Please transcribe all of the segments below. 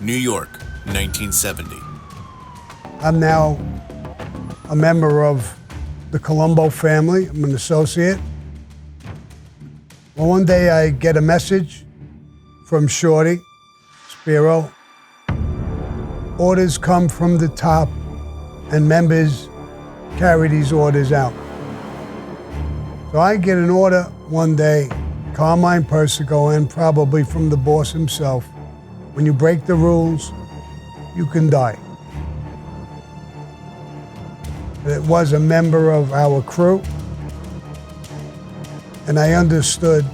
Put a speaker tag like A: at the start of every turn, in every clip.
A: New York, 1970.
B: I'm now a member of the Columbo family. I'm an associate. Well, one day I get a message from Shorty, Spiro. Orders come from the top and members carry these orders out. So I get an order one day, Carmine Persico, and probably from the boss himself. When you break the rules, you can die. It was a member of our crew, and I understood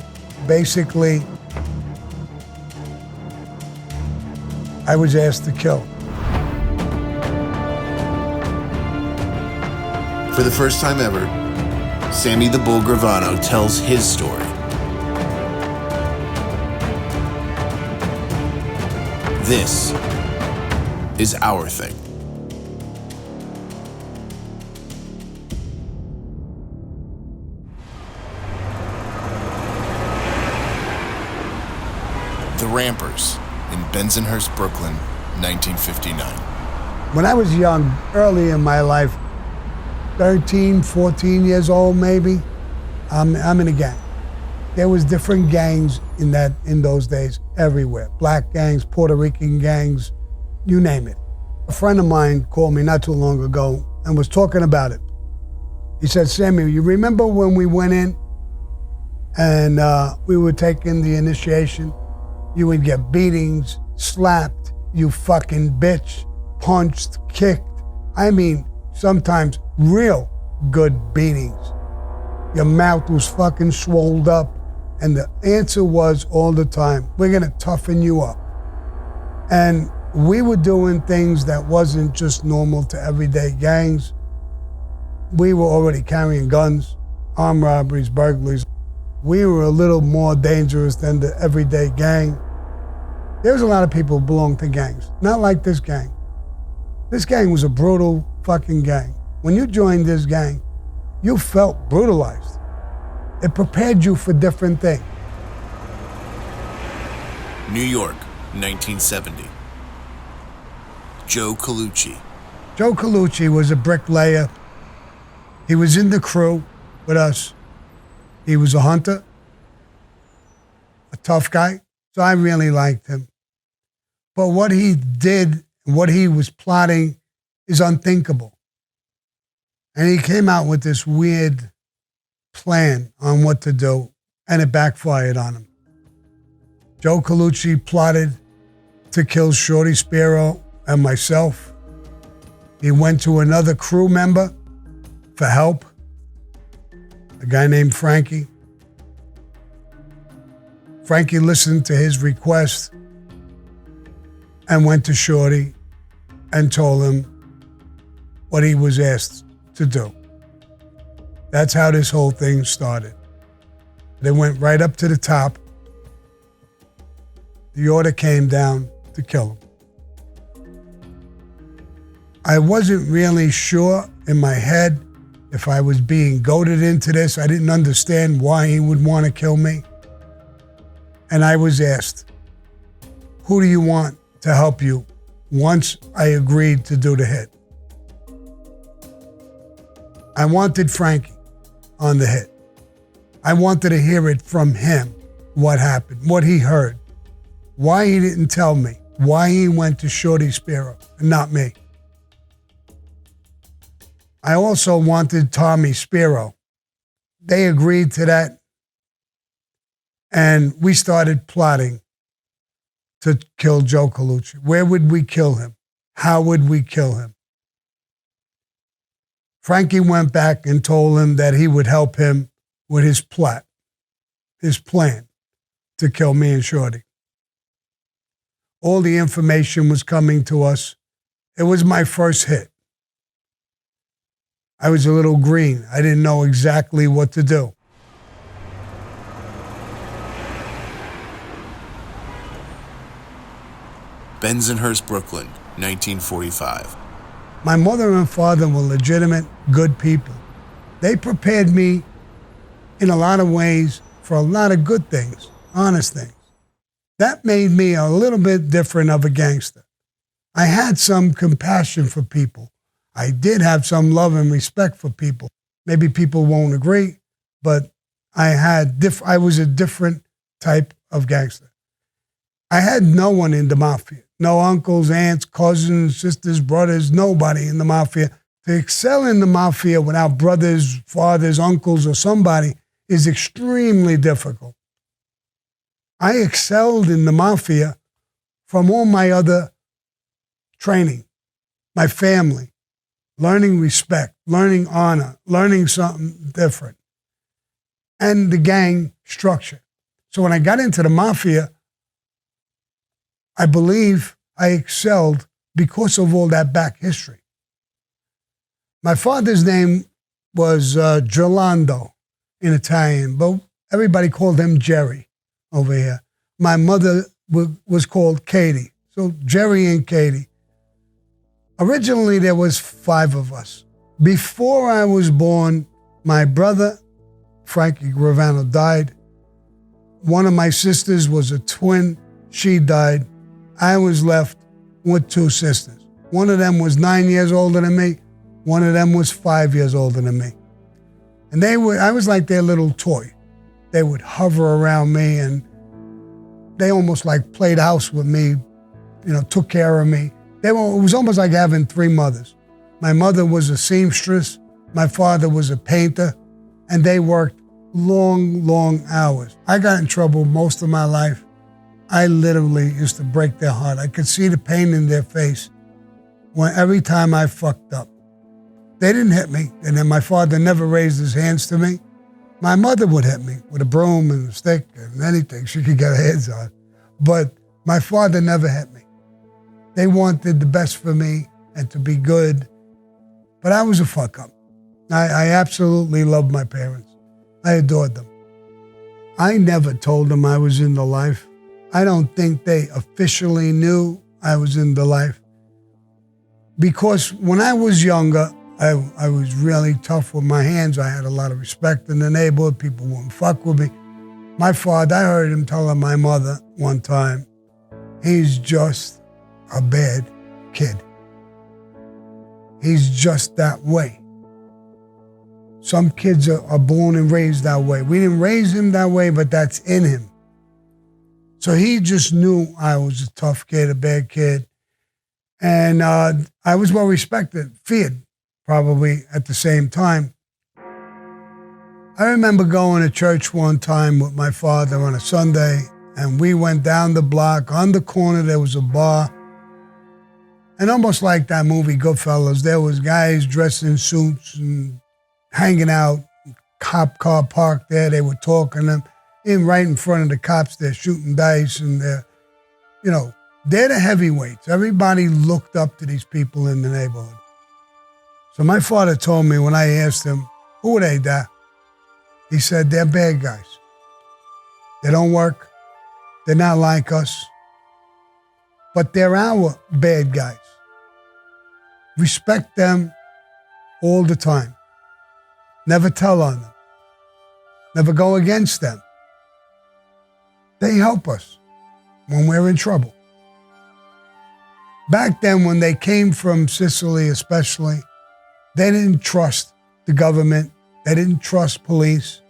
B: basically I was asked to kill.
A: For the first time ever, Sammy the Bull Gravano tells his story. This is our thing. The Rampers in Bensonhurst, Brooklyn, 1959.
B: When I was young, early in my life, 13, 14 years old maybe, I'm in a gang. There was different gangs in those days everywhere. Black gangs, Puerto Rican gangs, you name it. A friend of mine called me not too long ago and was talking about it. He said, Sammy, you remember when we went in and we were taking the initiation? You would get beatings, slapped, you fucking bitch, punched, kicked. I mean, sometimes real good beatings. Your mouth was fucking swolled up, and the answer was all the time, we're gonna toughen you up. And we were doing things that wasn't just normal to everyday gangs. We were already carrying guns, armed robberies, burglaries. We were a little more dangerous than the everyday gang. There's a lot of people who belong to gangs, not like this gang. This gang was a brutal fucking gang. When you joined this gang, you felt brutalized. It prepared you for different things.
A: New York, 1970. Joe Colucci.
B: Joe Colucci was a bricklayer. He was in the crew with us. He was a hunter, a tough guy, so I really liked him. But what he did, what he was plotting is unthinkable. And he came out with this weird plan on what to do, and it backfired on him. Joe Colucci plotted to kill Shorty Spiro and myself. He went to another crew member for help, a guy named Frankie. Frankie listened to his request and went to Shorty and told him what he was asked to do. That's how this whole thing started. They went right up to the top. The order came down to kill him. I wasn't really sure in my head if I was being goaded into this. I didn't understand why he would want to kill me. And I was asked, who do you want to help you once I agreed to do the hit? I wanted Frankie on the hit. I wanted to hear it from him, what happened, what he heard, why he didn't tell me, why he went to Shorty Spiro and not me. I also wanted Tommy Spiro. They agreed to that, and we started plotting to kill Joe Colucci. Where would we kill him? How would we kill him? Frankie went back and told him that he would help him with his plot, his plan to kill me and Shorty. All the information was coming to us. It was my first hit. I was a little green. I didn't know exactly what to do.
A: Bensonhurst, Brooklyn, 1945.
B: My mother and father were legitimate, good people. They prepared me in a lot of ways for a lot of good things, honest things. That made me a little bit different of a gangster. I had some compassion for people. I did have some love and respect for people. Maybe people won't agree, but I was a different type of gangster. I had no one in the mafia. No uncles, aunts, cousins, sisters, brothers, nobody in the mafia. To excel in the mafia without brothers, fathers, uncles, or somebody is extremely difficult. I excelled in the mafia from all my other training, my family, learning respect, learning honor, learning something different, and the gang structure. So when I got into the mafia, I believe I excelled because of all that back history. My father's name was Gerlando in Italian, but everybody called him Jerry over here. My mother was called Katie, so Jerry and Katie. Originally, there was 5 of us. Before I was born, my brother, Frankie Gravano, died. One of my sisters was a twin. She died. I was left with 2 sisters. One of them was 9 years older than me. One of them was 5 years older than me. And I was like their little toy. They would hover around me and they almost like played house with me, took care of me. It was almost like having 3 mothers. My mother was a seamstress. My father was a painter. And they worked long, long hours. I got in trouble most of my life. I literally used to break their heart. I could see the pain in their face every time I fucked up. They didn't hit me, and then my father never raised his hands to me. My mother would hit me with a broom and a stick and anything she could get her hands on. But my father never hit me. They wanted the best for me and to be good. But I was a fuck up. I absolutely loved my parents. I adored them. I never told them I was in the life. I don't think they officially knew I was in the life. Because when I was younger, I was really tough with my hands. I had a lot of respect in the neighborhood. People wouldn't fuck with me. My father, I heard him telling my mother one time, he's just a bad kid. He's just that way. Some kids are born and raised that way. We didn't raise him that way, but that's in him. So he just knew I was a tough kid, a bad kid. And I was well respected, feared, probably at the same time. I remember going to church one time with my father on a Sunday, and we went down the block. On the corner, there was a bar. And almost like that movie, Goodfellas, there was guys dressed in suits and hanging out, cop car parked there. They were talking to them. Right in front of the cops, they're shooting dice, and they're the heavyweights. Everybody looked up to these people in the neighborhood. So my father told me when I asked him, who are they, Dad? He said, they're bad guys. They don't work. They're not like us. But they're our bad guys. Respect them all the time. Never tell on them. Never go against them. They help us when we're in trouble. Back then, when they came from Sicily especially, they didn't trust the government. They didn't trust police.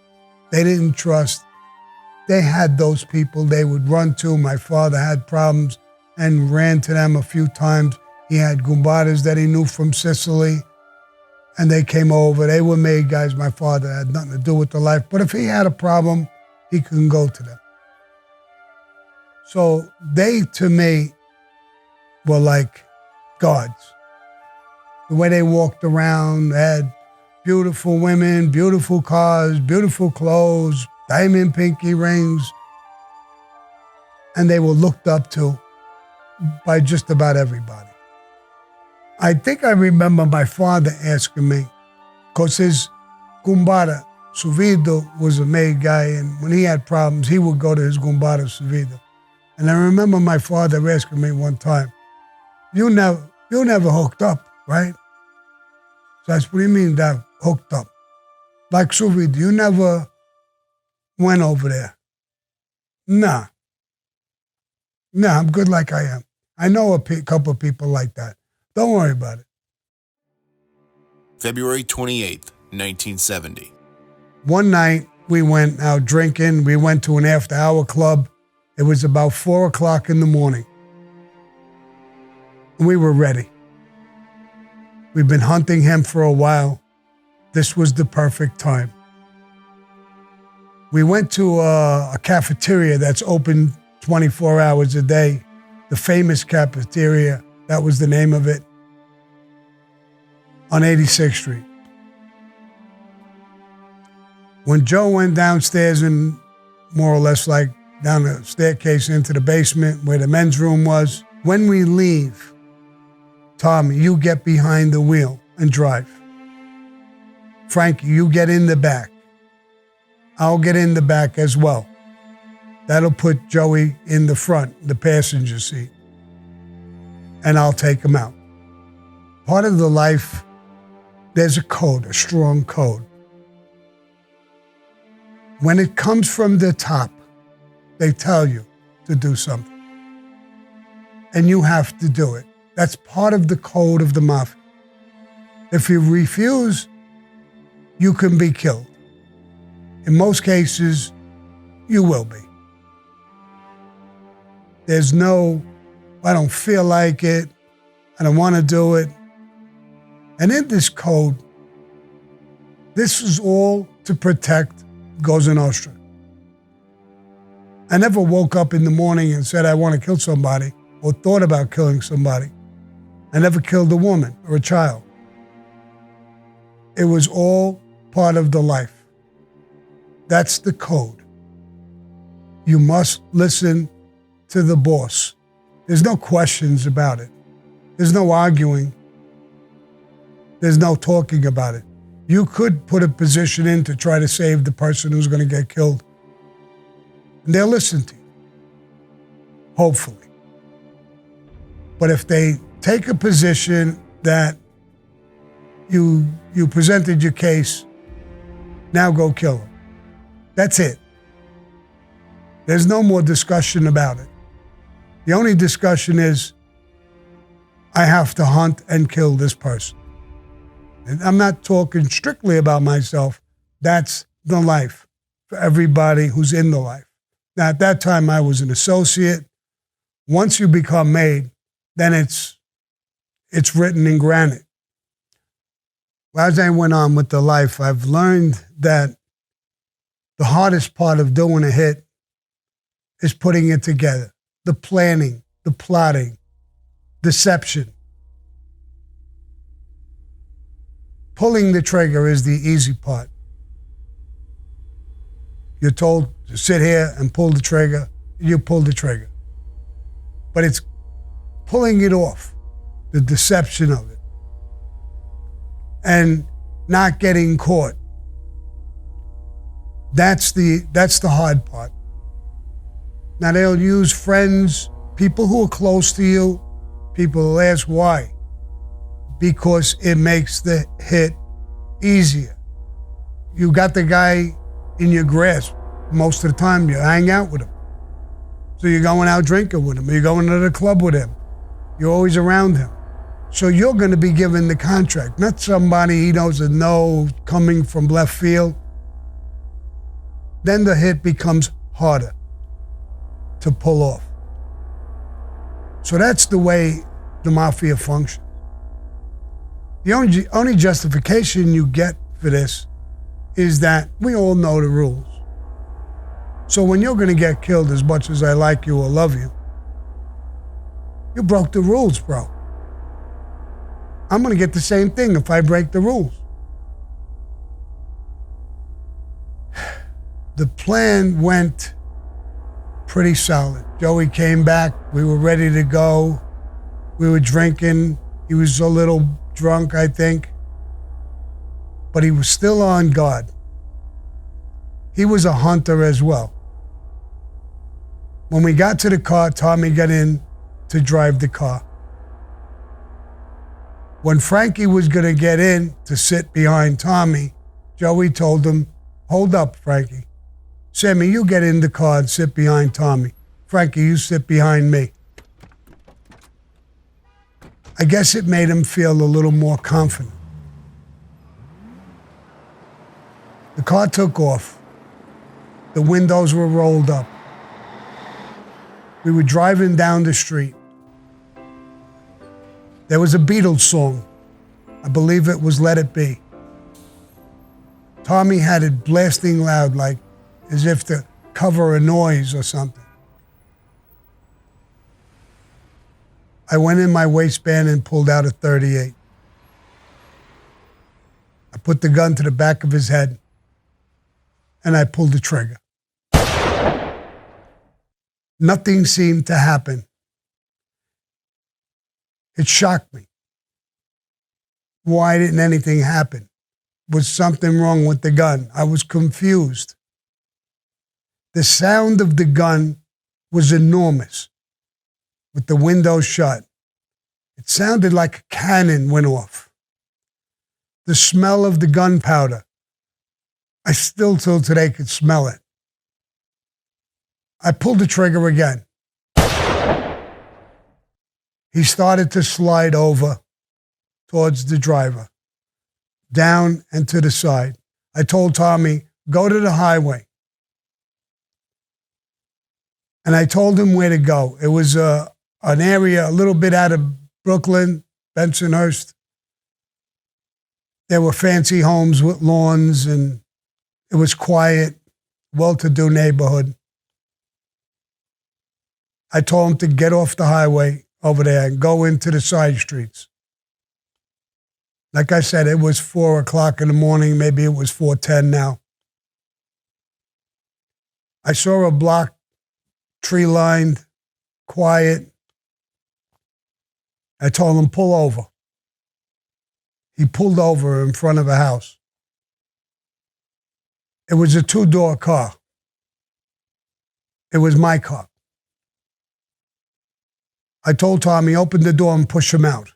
B: They didn't trust. They had those people they would run to. My father had problems and ran to them a few times. He had gumbadas that he knew from Sicily, and they came over. They were made guys. My father had nothing to do with the life. But if he had a problem, he couldn't go to them. So they, to me, were like gods. The way they walked around, they had beautiful women, beautiful cars, beautiful clothes, diamond pinky rings. And they were looked up to by just about everybody. I think I remember my father asking me, because his gumbara, Suvido, was a made guy, and when he had problems, he would go to his gumbara, Suvido. And I remember my father asking me one time, you never hooked up, right? So I said, what do you mean that hooked up? Like Suvido, you never went over there? Nah. No, I'm good like I am. I know a couple of people like that. Don't worry about it.
A: February 28th, 1970.
B: One night, we went out drinking. We went to an after-hour club. It was about 4 o'clock in the morning. We were ready. We've been hunting him for a while. This was the perfect time. We went to a cafeteria that's open 24 hours a day. The famous cafeteria, that was the name of it, on 86th Street. When Joe went downstairs and more or less like down the staircase into the basement where the men's room was, when we leave, Tommy, you get behind the wheel and drive. Frankie, you get in the back. I'll get in the back as well. That'll put Joey in the front, the passenger seat. And I'll take him out. Part of the life, there's a code, a strong code. When it comes from the top, they tell you to do something. And you have to do it. That's part of the code of the mafia. If you refuse, you can be killed. In most cases, you will be. There's no, I don't feel like it, I don't want to do it. And in this code, this is all to protect Cosa Nostra. I never woke up in the morning and said I want to kill somebody or thought about killing somebody. I never killed a woman or a child. It was all part of the life. That's the code. You must listen to the boss. There's no questions about it. There's no arguing. There's no talking about it. You could put a position in to try to save the person who's going to get killed. And they'll listen to you. Hopefully. But if they take a position that you presented your case, now go kill them. That's it. There's no more discussion about it. The only discussion is, I have to hunt and kill this person. And I'm not talking strictly about myself. That's the life for everybody who's in the life. Now, at that time, I was an associate. Once you become made, then it's written in granite. As I went on with the life, I've learned that the hardest part of doing a hit is putting it together. The planning, the plotting, deception. Pulling the trigger is the easy part. You're told to sit here and pull the trigger, you pull the trigger. But it's pulling it off, the deception of it, and not getting caught. That's the hard part. Now they'll use friends, people who are close to you, people will ask why. Because it makes the hit easier. You got the guy in your grasp. Most of the time you hang out with him. So you're going out drinking with him, you're going to the club with him. You're always around him. So you're going to be given the contract, not somebody he knows a no coming from left field. Then the hit becomes harder to pull off. So that's the way the mafia functions. The only justification you get for this is that we all know the rules. So when you're going to get killed, as much as I like you or love you, you broke the rules, bro. I'm going to get the same thing if I break the rules. The plan went pretty solid. Joey came back. We were ready to go. We were drinking. He was a little drunk, I think. But he was still on guard. He was a hunter as well. When we got to the car, Tommy got in to drive the car. When Frankie was going to get in to sit behind Tommy, Joey told him, "Hold up, Frankie. Sammy, you get in the car and sit behind Tommy. Frankie, you sit behind me. I guess it made him feel a little more confident. The car took off. The windows were rolled up. We were driving down the street. There was a Beatles song. I believe it was Let It Be. Tommy had it blasting loud, like as if to cover a noise or something. I went in my waistband and pulled out a .38. I put the gun to the back of his head and I pulled the trigger. Nothing seemed to happen. It shocked me. Why didn't anything happen? Was something wrong with the gun? I was confused. The sound of the gun was enormous, with the window shut. It sounded like a cannon went off. The smell of the gunpowder, I still till today could smell it. I pulled the trigger again. He started to slide over towards the driver, down and to the side. I told Tommy, go to the highway. And I told him where to go. It was an area a little bit out of Brooklyn, Bensonhurst. There were fancy homes with lawns, and it was quiet, well-to-do neighborhood. I told him to get off the highway over there and go into the side streets. Like I said, it was 4 o'clock in the morning. Maybe it was 4:10 now. I saw a block, tree-lined, quiet. I told him, pull over. He pulled over in front of a house. It was a 2-door car. It was my car. I told Tommy, open the door and push him out.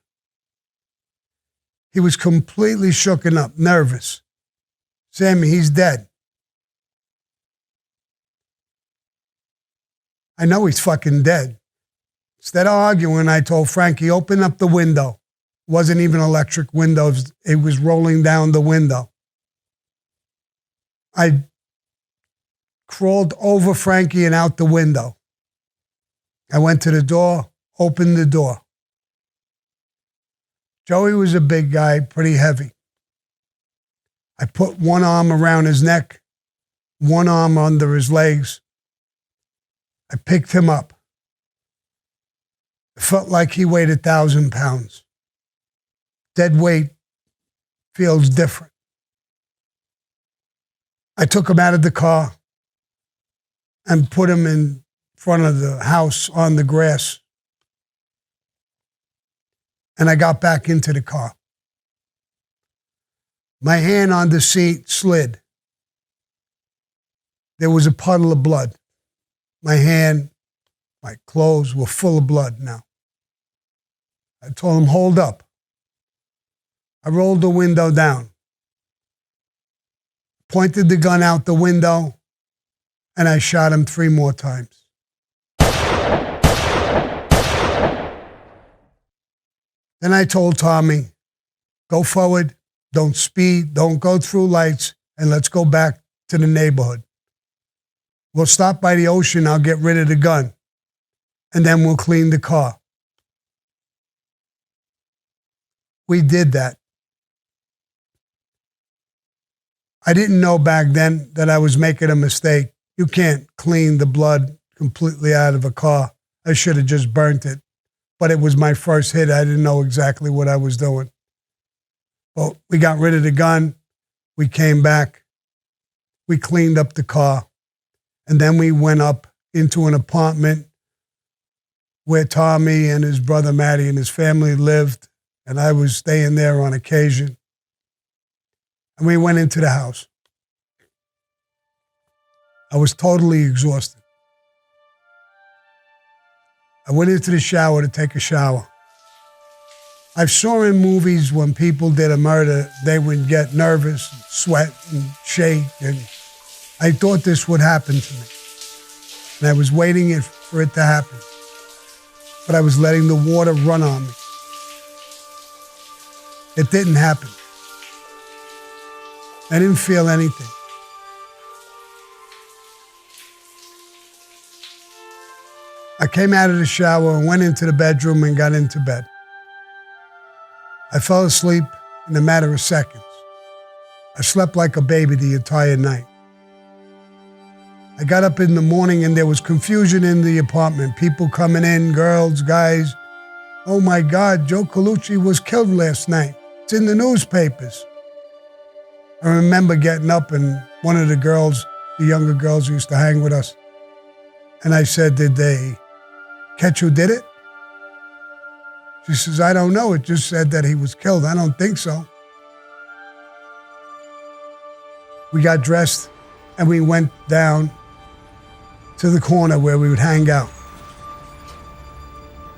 B: He was completely shooken up, nervous. Sammy, he's dead. I know he's fucking dead. Instead of arguing, I told Frankie, open up the window. It wasn't even electric windows. It was rolling down the window. I crawled over Frankie and out the window. I went to the door, opened the door. Joey was a big guy, pretty heavy. I put one arm around his neck, one arm under his legs. I picked him up. It felt like he weighed 1,000 pounds. Dead weight feels different. I took him out of the car and put him in front of the house on the grass. And I got back into the car. My hand on the seat slid. There was a puddle of blood. My hand, my clothes were full of blood now. I told him, hold up. I rolled the window down, pointed the gun out the window, and I shot him 3 more times. Then I told Tommy, go forward, don't speed, don't go through lights, and let's go back to the neighborhood. We'll stop by the ocean, I'll get rid of the gun, and then we'll clean the car. We did that. I didn't know back then that I was making a mistake. You can't clean the blood completely out of a car. I should have just burnt it. But it was my first hit. I didn't know exactly what I was doing. Well, we got rid of the gun. We came back. We cleaned up the car. And then we went up into an apartment where Tommy and his brother Matty and his family lived. And I was staying there on occasion. And we went into the house. I was totally exhausted. I went into the shower to take a shower. I saw in movies when people did a murder, they would get nervous, and sweat, and shake, and I thought this would happen to me. And I was waiting for it to happen. But I was letting the water run on me. It didn't happen. I didn't feel anything. I came out of the shower and went into the bedroom and got into bed. I fell asleep in a matter of seconds. I slept like a baby the entire night. I got up in the morning and there was confusion in the apartment. People coming in, girls, guys. Oh my God, Joe Colucci was killed last night. It's in the newspapers. I remember getting up and one of the girls, the younger girls who used to hang with us, and I said, did they catch who did it? She says, I don't know. It just said that he was killed. I don't think so. We got dressed and we went down to the corner where we would hang out.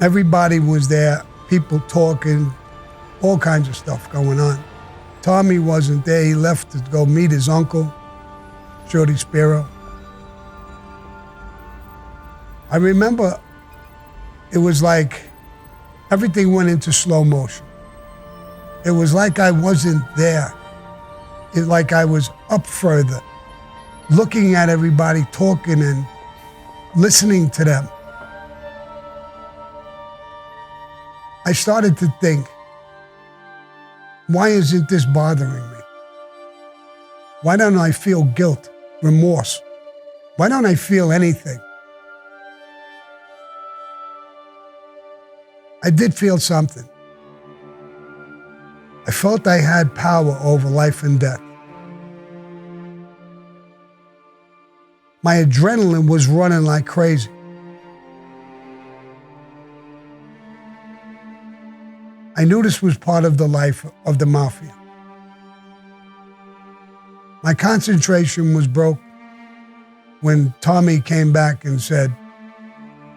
B: Everybody was there, people talking, all kinds of stuff going on. Tommy wasn't there. He left to go meet his uncle, Shorty Spiro. I remember it was like everything went into slow motion. It was like I wasn't there. It's like I was up further, looking at everybody, talking and listening to them. I started to think, why isn't this bothering me? Why don't I feel guilt, remorse? Why don't I feel anything? I did feel something. I felt I had power over life and death. My adrenaline was running like crazy. I knew this was part of the life of the mafia. My concentration was broke when Tommy came back and said,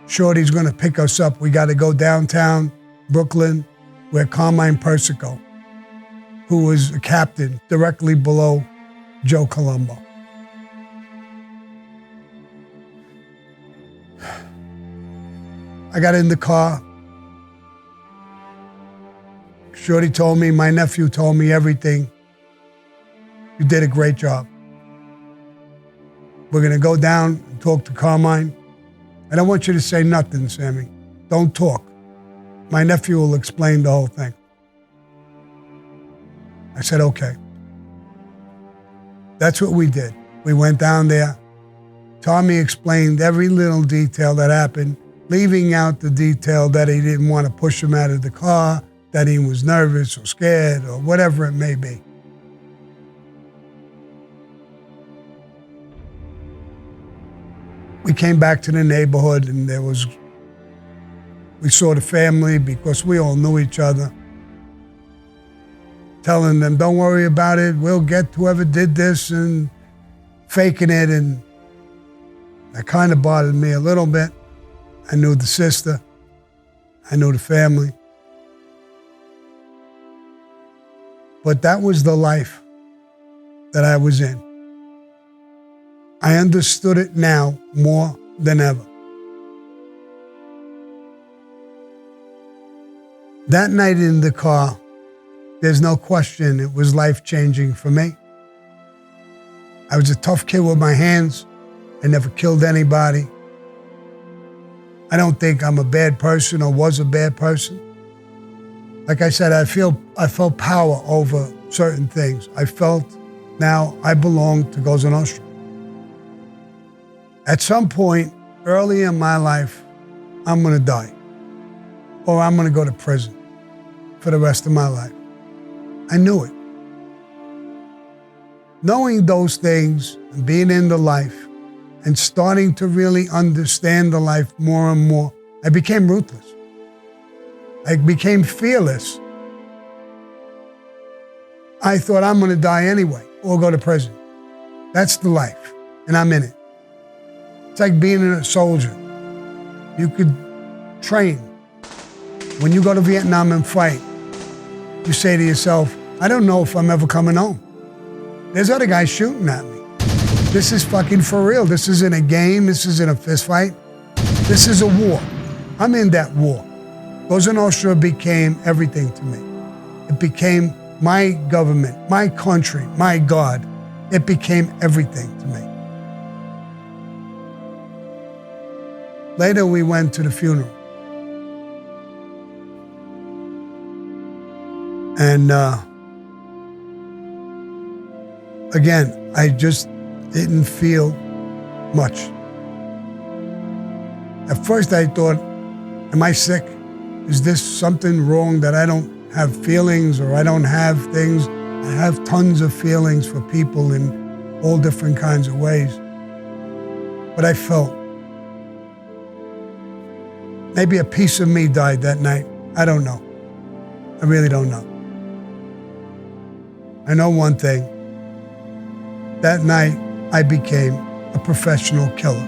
B: Shorty's gonna pick us up. We gotta go downtown, Brooklyn, where Carmine Persico, who was a captain directly below Joe Columbo. I got in the car. Shorty told me, my nephew told me everything. You did a great job. We're gonna go down and talk to Carmine. I don't want you to say nothing, Sammy. Don't talk. My nephew will explain the whole thing. I said, okay. That's what we did. We went down there. Tommy explained every little detail that happened, leaving out the detail that he didn't want to push him out of the car, that he was nervous or scared or whatever it may be. We came back to the neighborhood and we saw the family because we all knew each other. Telling them, don't worry about it, we'll get whoever did this, and faking it, and that kind of bothered me a little bit. I knew the sister, I knew the family. But that was the life that I was in. I understood it now more than ever. That night in the car, there's no question it was life-changing for me. I was a tough kid with my hands. I never killed anybody. I don't think I'm a bad person or was a bad person. Like I said, I felt power over certain things. I felt now I belong to Cosa Nostra. At some point early in my life, I'm gonna die, or I'm gonna go to prison for the rest of my life. I knew it. Knowing those things and being in the life and starting to really understand the life more and more, I became ruthless. I became fearless. I thought I'm gonna die anyway or go to prison. That's the life, and I'm in it. It's like being a soldier. You could train. When you go to Vietnam and fight, you say to yourself, I don't know if I'm ever coming home. There's other guys shooting at me. This is fucking for real. This isn't a game. This isn't a fist fight. This is a war. I'm in that war. Cosa Nostra became everything to me. It became my government, my country, my God. It became everything to me. Later, we went to the funeral. And again, I just didn't feel much. At first I thought, am I sick? Is this something wrong that I don't have feelings or I don't have things? I have tons of feelings for people in all different kinds of ways. But I felt maybe a piece of me died that night. I don't know. I really don't know. I know one thing. That night, I became a professional killer.